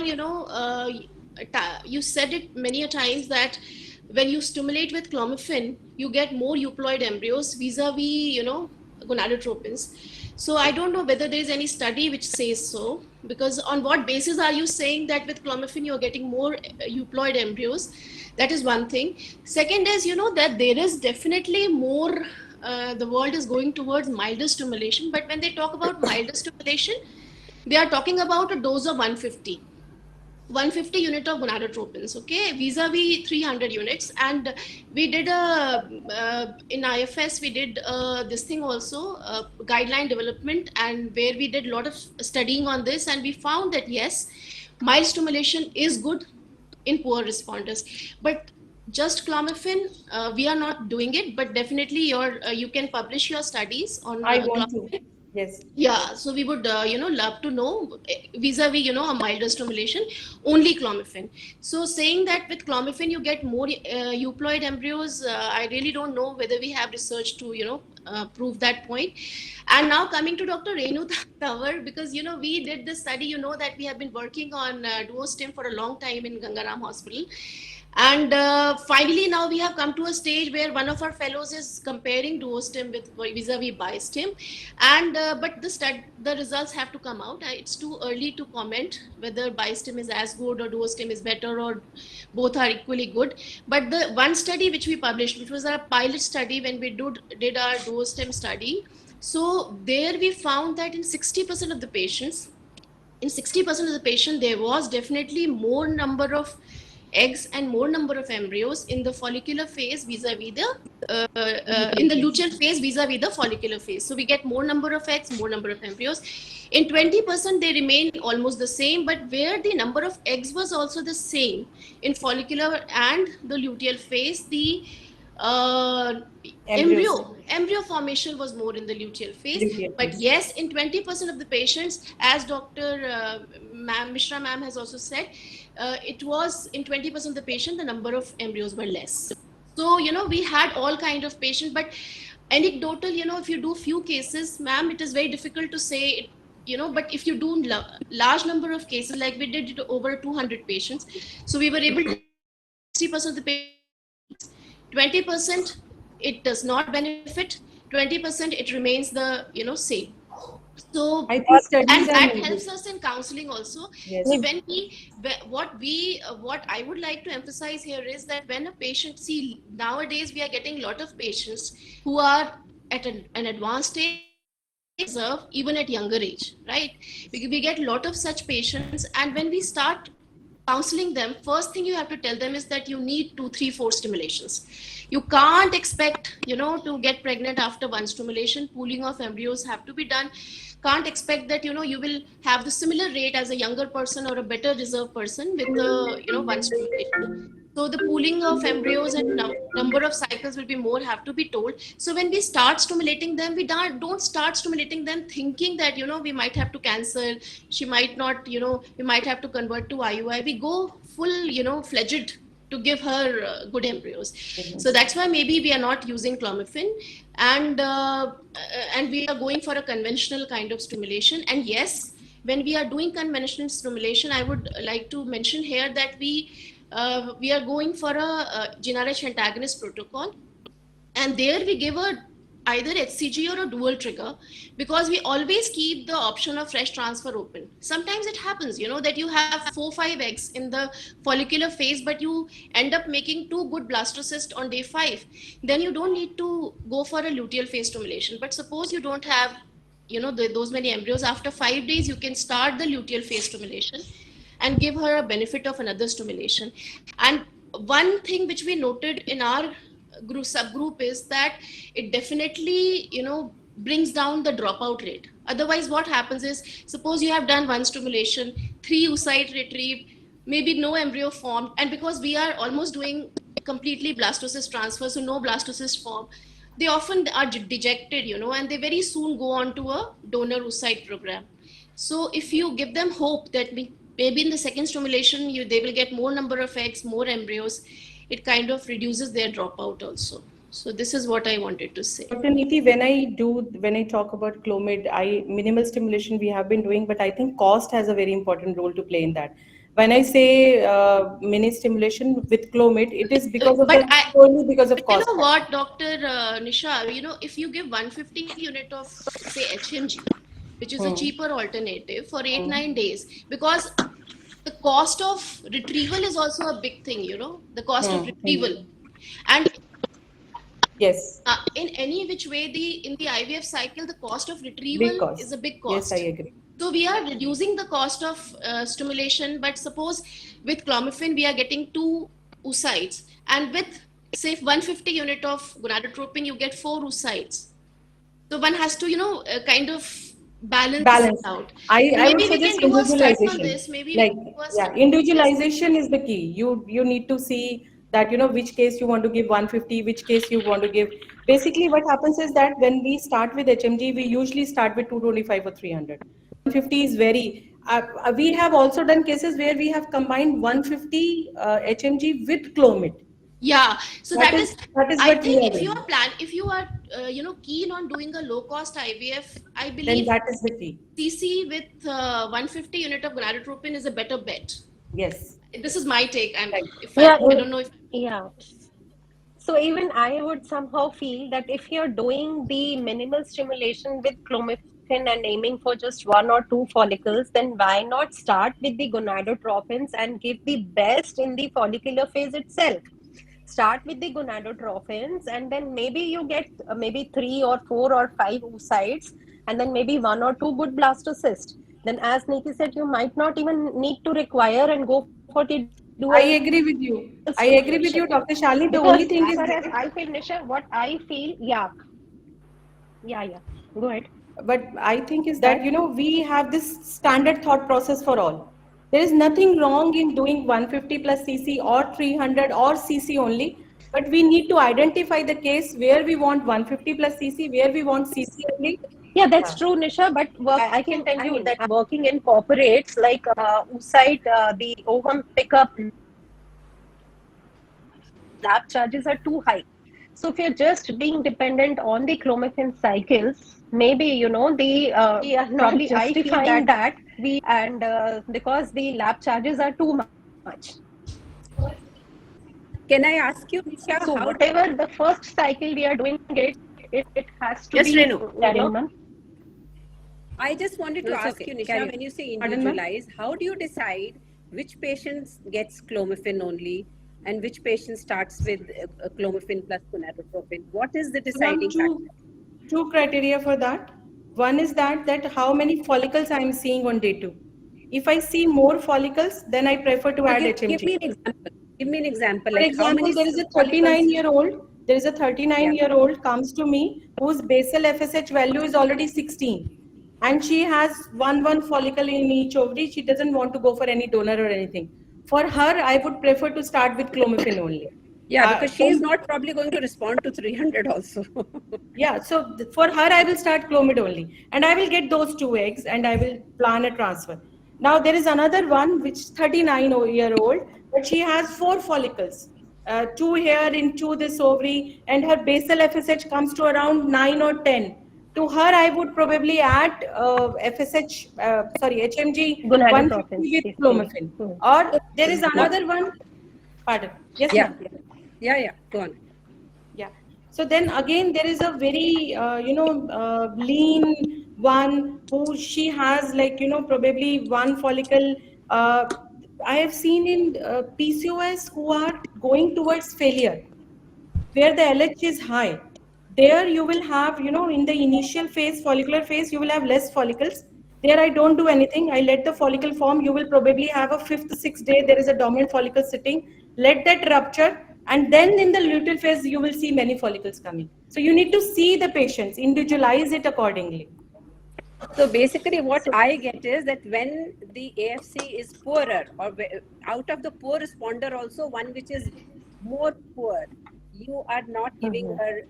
you said it many a times that when you stimulate with clomiphene, you get more euploid embryos vis-a-vis, gonadotropins. So I don't know whether there is any study which says so, because on what basis are you saying that with clomiphene you're getting more euploid embryos? That is one thing. Second is, that there is definitely more, the world is going towards milder stimulation, but when they talk about milder stimulation, they are talking about a dose of 150 unit of gonadotropins, okay, vis-a-vis 300 units. And we did in IFS, we did this thing also, guideline development, and where we did a lot of studying on this, and we found that yes, mild stimulation is good in poor responders. But just clomiphene, we are not doing it, but definitely you can publish your studies on I want to. clomiphene. Yes. Yeah, so we would, love to know vis-a-vis, a milder stimulation, only clomiphene. So saying that with clomiphene you get more euploid embryos, I really don't know whether we have research to, prove that point. And now coming to Dr. Renu Tanwar, because, we did this study, that we have been working on duostim for a long time in Gangaram Hospital. And finally, now we have come to a stage where one of our fellows is comparing duostim with vis-a-vis biostim, and but the results have to come out. It's too early to comment whether biostim is as good or duostim is better or both are equally good. But the one study which we published, which was our pilot study when we did our duostim study, so there we found that in 60% of the patients, there was definitely more number of eggs and more number of embryos in the follicular phase vis-a-vis the in the luteal phase vis-a-vis the follicular phase. So we get more number of eggs, more number of embryos. In 20% they remain almost the same, but where the number of eggs was also the same in follicular and the luteal phase, the uh, embryo formation was more in the luteal phase. But yes, in 20% of the patients, as Dr. Mishra ma'am has also said, it was in 20% of the patient, the number of embryos were less. So, we had all kind of patients, but anecdotal, if you do few cases, ma'am, it is very difficult to say, but if you do large number of cases, like we did it over 200 patients, so we were able to 60% of the patients, 20% it does not benefit, 20% it remains the same. So I think studies that helps us in counseling also. Yes. So when what I would like to emphasize here is that when a patient, see, nowadays we are getting a lot of patients who are at an advanced stage, even at younger age, right? We get a lot of such patients, and when we start counseling them, first thing you have to tell them is that you need 2, 3, 4 stimulations. You can't expect, to get pregnant after one stimulation. Pooling of embryos have to be done. Can't expect that, you will have the similar rate as a younger person or a better reserve person with the, one stimulation. So the pooling of embryos and number of cycles will be more, have to be told. So when we start stimulating them, we don't start stimulating them thinking that, we might have to cancel, she might not, we might have to convert to IUI. We go full, fledged to give her good embryos. So that's why maybe we are not using clomiphene, and we are going for a conventional kind of stimulation. And yes, when we are doing conventional stimulation, I would like to mention here that we are going for a GnRH antagonist protocol, and there we give either HCG or a dual trigger, because we always keep the option of fresh transfer open. Sometimes it happens, that you have 4, 5 eggs in the follicular phase, but you end up making 2 good blastocysts on day 5. Then you don't need to go for a luteal phase stimulation. But suppose you don't have, those many embryos, after 5 days, you can start the luteal phase stimulation and give her a benefit of another stimulation. And one thing which we noted in our subgroup is that it definitely, brings down the dropout rate. Otherwise, what happens is, suppose you have done one stimulation, 3 oocyte retrieved, maybe no embryo formed, and because we are almost doing completely blastocyst transfer, so no blastocyst form, they often are dejected, and they very soon go on to a donor oocyte program. So if you give them hope that maybe in the second stimulation, they will get more number of eggs, more embryos, it kind of reduces their dropout also. So this is what I wanted to say. Dr. Neeti, when I talk about Clomid, minimal stimulation we have been doing, but I think cost has a very important role to play in that. When I say mini stimulation with Clomid, it is because of only because of cost. You know what, Dr. Nisha, if you give 150 unit of, say, HMG, which is a cheaper alternative for 8, 9 days, because the cost of retrieval is also a big thing, the cost of retrieval. And yes, in any which way, in the IVF cycle, the cost of retrieval is a big cost. Yes, I agree. So we are reducing the cost of stimulation, but suppose with clomiphene, we are getting 2 oocytes, and with, say, 150 unit of gonadotropin, you get 4 oocytes. So one has to, kind of balance balance. it out. I would Maybe we suggest can do a study on individualization. this. Maybe we Like, can do a yeah, study on this. individualization is the key. You need to see that, which case you want to give 150, which case you want to give. Basically, what happens is that when we start with HMG, we usually start with 225 or 300. 150 is very. We have also done cases where we have combined 150 HMG with Clomid. Yeah, so That that is is, that is I what we think are if you doing. are keen on doing a low cost IVF, I Then believe that is the key. CC with 150 unit of gonadotropin is a better bet. Yes. This is my take. Right. Yeah, I don't know if yeah. So even I would somehow feel that if you're doing the minimal stimulation with clomiphene and aiming for just one or two follicles, then why not start with the gonadotropins and give the best in the follicular phase itself? Start with the gonadotropins, and then maybe you get maybe 3 or 4 or 5 oocytes, and then maybe 1 or 2 good blastocysts. Then, as Neeti said, you might not even need to require and go for the dual I stimulation. agree with you. I agree with you, Dr. Because Shali. The as only far thing as is I that, feel, Nisha, what I feel, yeah. Go ahead. but I think is That that, we have this standard thought process for all. There is nothing wrong in doing 150 plus cc or 300 or cc only, but we need to identify the case where we want 150 plus cc, where we want cc only. yeah, that's Yeah. true, Nisha. But I can tell you that working in corporates like oocyte, the ovum pickup lab charges are too high. So if you're just being dependent on the clomiphene cycle, maybe the we are not probably justifying that we and because the lab charges are too much. Can I ask you, Nisha, So how? whatever the first cycle we are doing it has to Yes, be Renu. minimum. I just wanted to No, it's ask okay. you, Carry Nisha, on. when you say Pardon, ma'am? individualize, how do you decide which patients gets clomiphene only and which patient starts with clomiphene plus gonadotropin? What is the So, ma'am, deciding factor? two criteria for that. One is that how many follicles I am seeing on day two. If I see more follicles, then I prefer to So add give HMG. me an example. Give me an example, For like how many example, there is a follicles? 39-year-old. There is a Yeah. 39-year-old comes to me whose basal FSH value is already 16, and she has one follicle in each ovary. She doesn't want to go for any donor or anything. For her, I would prefer to start with clomiphene only. Yeah, because she is Then not probably going to respond to 300 also. Yeah, so for her, I will start Clomid only, and I will get those 2 eggs, and I will plan a transfer. Now there is another one which is 39-year-old, but she has 4 follicles, two here into this ovary, and her basal FSH comes to around 9 or 10. To her, I would probably add HMG 150 Gonadotropins with basically. clomiphene. Or there is What? another one. Pardon. Yes, Yeah, ma'am. yeah. Go on. Yeah. So then again, there is a very, lean one who she has like, probably one follicle. Uh, I have seen in PCOS who are going towards failure where the LH is high. There you will have, in the initial phase, follicular phase, you will have less follicles. There I don't do anything. I let the follicle form. You will probably have a fifth, sixth day. There is a dominant follicle sitting. Let that rupture. And then in the luteal phase, you will see many follicles coming. So you need to see the patients, individualize it accordingly. So basically, what I get is that when the AFC is poorer, or out of the poor responder, also one which is more poor, you are not giving her,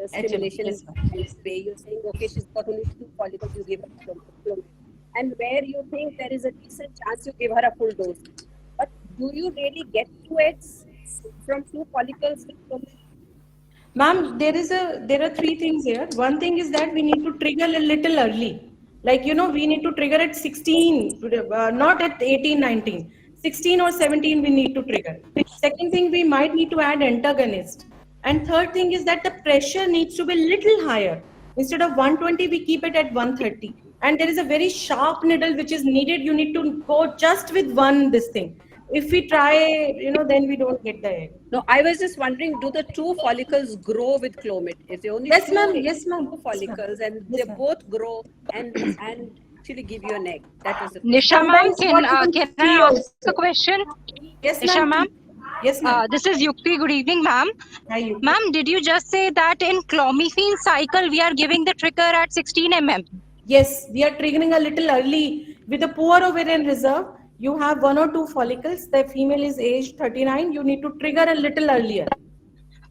stimulation in Yes, ma'am. the right way. You're saying, okay, she's got only 2 follicles, you give her clomid. And where you think there is a decent chance, you give her a full dose. But do you really get 2 eggs from 2 follicles with clomid? Ma'am, there are 3 things here. One thing is that we need to trigger a little early. Like, we need to trigger at 16, not at 18, 19. 16 or 17, we need to trigger. Second thing, we might need to add antagonist. And third thing is that the pressure needs to be little higher. Instead of 120, we keep it at 130. And there is a very sharp needle which is needed. You need to go just with one this thing. If we try, then we don't get the egg. No, I was just wondering, do the 2 follicles grow with clomid? Is there only Yes, two, ma'am. Yes, ma'am. two follicles and Yes, they ma'am. both grow and actually give you an egg? That was the question. Nisha ma'am, Sometimes what you can see I ask a also. question? Yes, Nisha ma'am. ma'am, Yes, ma'am. this is Yukti. Good evening, ma'am. Hi, you. Ma'am, did you just say that in clomiphene cycle we are giving the trigger at 16 mm? Yes, we are triggering a little early. With a poor ovarian reserve, you have 1 or 2 follicles, the female is aged 39, you need to trigger a little earlier.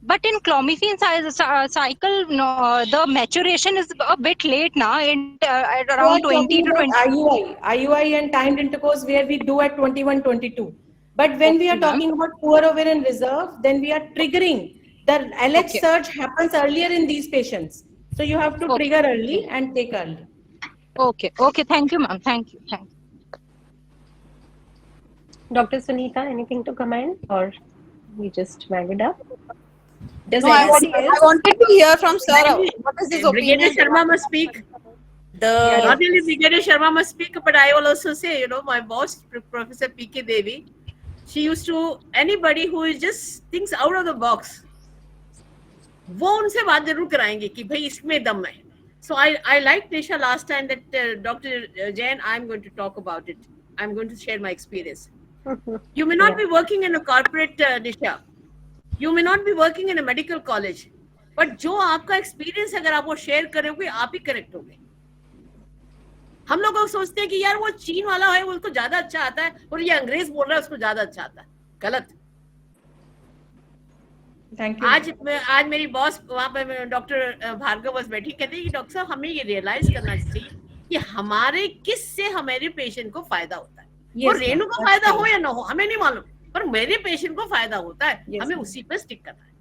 But in clomiphene cycle, no, the maturation is a bit late now, at You around are 20 talking to about 20. IUI and timed intercourse where we do at 21, 22. But when we are Okay, ma'am. talking about poor ovarian reserve, then we are triggering. The LH Okay. surge happens earlier in these patients. So you have to Okay. trigger early and take early. Okay. Okay. Thank you, ma'am. Thank you. Thank you. Dr. Sunita, anything to comment, or we just wind it up? Does No, anybody I else? wanted to hear from sir. What is his Brigadier opinion? Sharma must speak. The Not only Brigadier Sharma must speak, but I will also say, my boss, Professor P.K. Devi, she used to, anybody who is just thinks out of the box, वो उनसे बात जरूर कराएंगे कि भाई इसमें दम है. So I liked Nisha last time that Dr. Jain, I'm going to talk about it. I'm going to share my experience. You may not be working in a corporate, Nisha. You may not be working in a medical college. But जो आपका experience अगर आप वो share करोगे, आप ही correct होगे. हम लोग सोचते हैं कि यार वो चीन वाला है, वो उसको ज्यादा अच्छा आता है, और ये अंग्रेज बोल रहा है उसको ज्यादा अच्छा आता है. गलत. Thank you. आज मेरी बॉस वहां पे डॉक्टर भार्गव बस बैठी, कहती है कि डॉक्टर साहब हमें ये रियलाइज करना चाहिए कि हमारे किस से हमारे पेशेंट को फायदा होता है. वो रेणु को फायदा हो या ना हो हमें नहीं मालूम, पर मेरे पेशेंट को फायदा होता है. हमें उसी पे स्टिक करना है.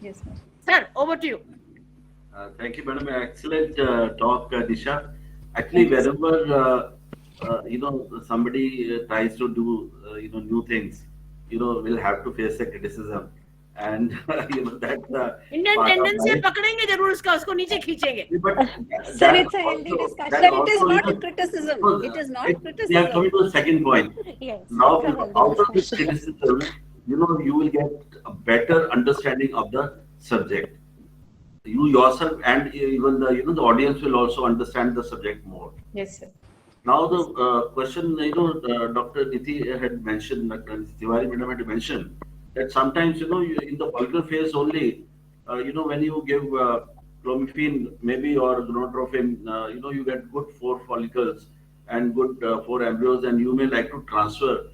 Yes, ma'am. Sir, over to you. Thank you, madam. Excellent talk, Nisha. Actually, wherever somebody tries to do new things, will have to face a criticism, and that Indian tendency पकड़ेंगे जरूर उसको नीचे खींचेंगे. But Sir, it's a healthy discussion. that It is also, not a criticism. It is not we are criticism. coming to the second point. Yes. Now, it's a healthy out of this discussion. criticism, you will get a better understanding of the subject. You yourself and even the audience will also understand the subject more. Yes, sir. Now the question, Dr. Neeti had mentioned, Dr. Neeti Tiwari madam had mentioned that sometimes in the follicular phase only, when you give clomiphene maybe or gonadotropin, you get good 4 follicles and good 4 embryos, and you may like to transfer.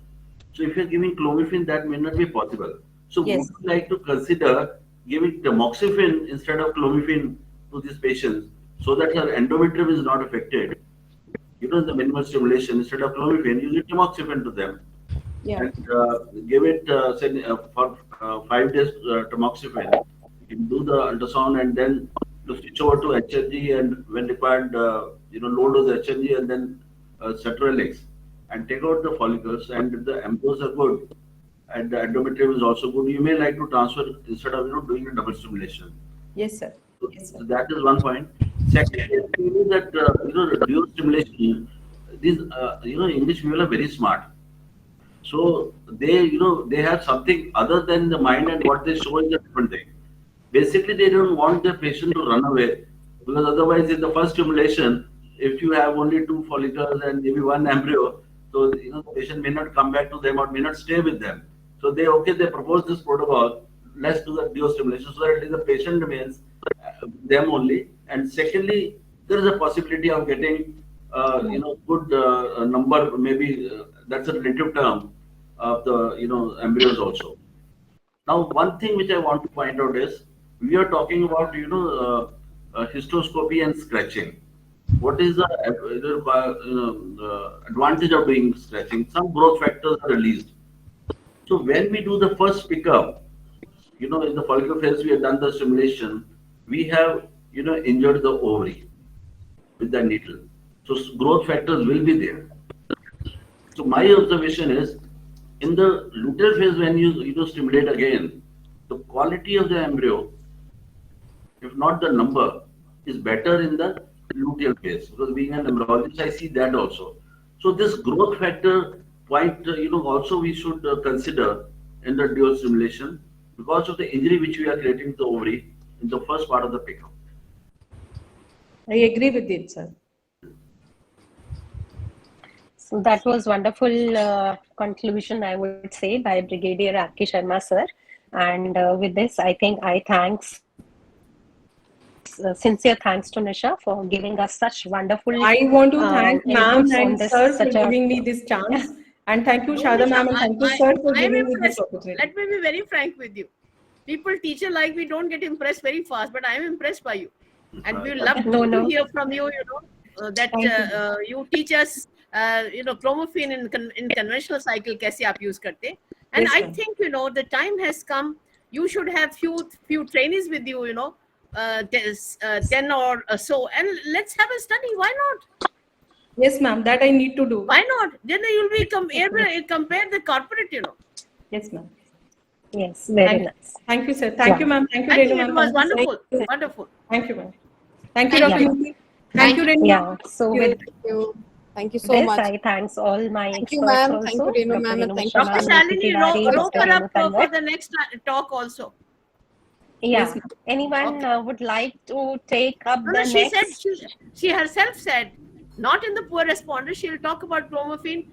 So if you're giving clomiphene, that may not be possible. So Yes. would you like to consider giving tamoxifen instead of clomiphene to these patients so that her endometrium is not affected? The minimal stimulation, instead of clomiphene, you give tamoxifen to them. Yeah. And give it for 5 days tamoxifen. You do the ultrasound and then to switch over to HMG, and when required, low dose HMG and then cetrelix, and take out the follicles, and if the embryos are good and the endometrium is also good, you may like to transfer instead of doing a double stimulation. Yes, sir. Yes, So sir. that is one point. Second is that the dual stimulation. These English people are very smart. So they have something other than the mind, and what they show is a different thing. Basically, they don't want the patient to run away, because otherwise, in the first stimulation, if you have only 2 follicles and maybe 1 embryo, so the patient may not come back to them or may not stay with them. So they propose this protocol. Let's do the dual stimulation so that at least the patient remains them only. And secondly, there is a possibility of getting good number, maybe that's a relative term of the embryos also. Now, one thing which I want to point out is we are talking about histoscopy and scratching. What is the advantage of doing scratching? Some growth factors are released. So when we do the first pickup, in the follicular phase, we have done the stimulation. We have injured the ovary with the needle. So growth factors will be there. So my observation is, in the luteal phase, when you stimulate again, the quality of the embryo, if not the number, is better in the luteal phase, because being an embryologist, I see that also. So this growth factor point, also we should consider in the dual stimulation, because of the injury which we are creating to the ovary in the first part of the pickup. I agree with it, sir. So that was wonderful conclusion, I would say, by Brigadier K Sharma sir. And with this, I think I thanks sincere thanks to Nisha for giving us such wonderful I want to thank ma'am inputs on and this. sir for giving me this chance. And thank you, No, Sharda Nisha, ma'am, and thank you, sir, for I am giving me this impressed. opportunity. Let me be very frank with you. People, teacher like me, don't get impressed very fast, but I am impressed by you. And we love to hear from you, that you teach us, clomiphene in conventional cycle, kaise aap use karte. And Yes, I ma'am. think, the time has come. You should have few trainees with you, 10 or so, and let's have a study. Why not? Yes, ma'am, that I need to do. Why not? Then you'll be compare the corporate, Yes, ma'am. Yes, very Thank, nice. thank you, sir. Thank you, ma'am. Thank you, I Renu think it ma'am. was Thank you, wonderful. sir. Wonderful. Thank you, ma'am. Thank you, Thank Dr. you. Neeti. Thank you, Renu Yeah, ma'am. so Thank with you. Thank you so this, much. I thanks all my Thank you, experts ma'am. Thank you, also, Renu Dr. ma'am, and Renu thank Misra you, Dr. ma'am, Sharma. Neeti Shalini, Tiwari, rope Dr. her Renu up for Tanwar. the next talk also. Yeah, Yes, ma'am. anyone would like to take up No, the she said, next? she herself said, not in the poor responder. She'll talk about clomiphene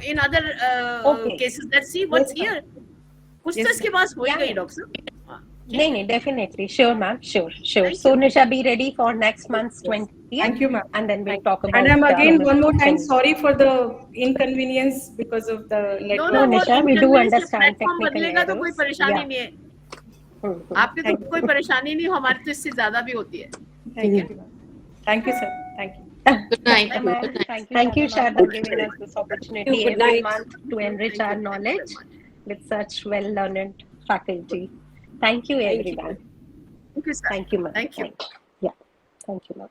in other Okay. cases. Let's see what's Yes, ma'am. here. कुछ तो Yes, इसके ma'am. पास हो ही Yeah, गई yeah. Doctor साहब. No, definitely. Sure, ma'am. Sure. Thank So, you. Nisha, be ready for next month's Yes. 20th, Thank you, ma'am. and then we'll Thank talk you. about And I'm again one more time clomiphene. sorry for the inconvenience because of the No, No, network. वो Nisha, we do inconvenience है. understand platform technical बदलेगा तो कोई errors. परेशानी Yeah. नहीं है. Hmm. आपकी तो कोई परेशानी नहीं, हमारी तो इससे ज्यादा भी होती है. Thank you, ma'am. Thank you, sir. Thank you. Good night. Thank you, Good night. Thank you, Sharda ma'am, Sharda, for giving us this opportunity Good every night. month to enrich our knowledge Thank you with such well-learned faculty. Thank you, Thank you. everyone. sir. Thank you, ma'am. Thank you. Yeah. Thank you, ma'am.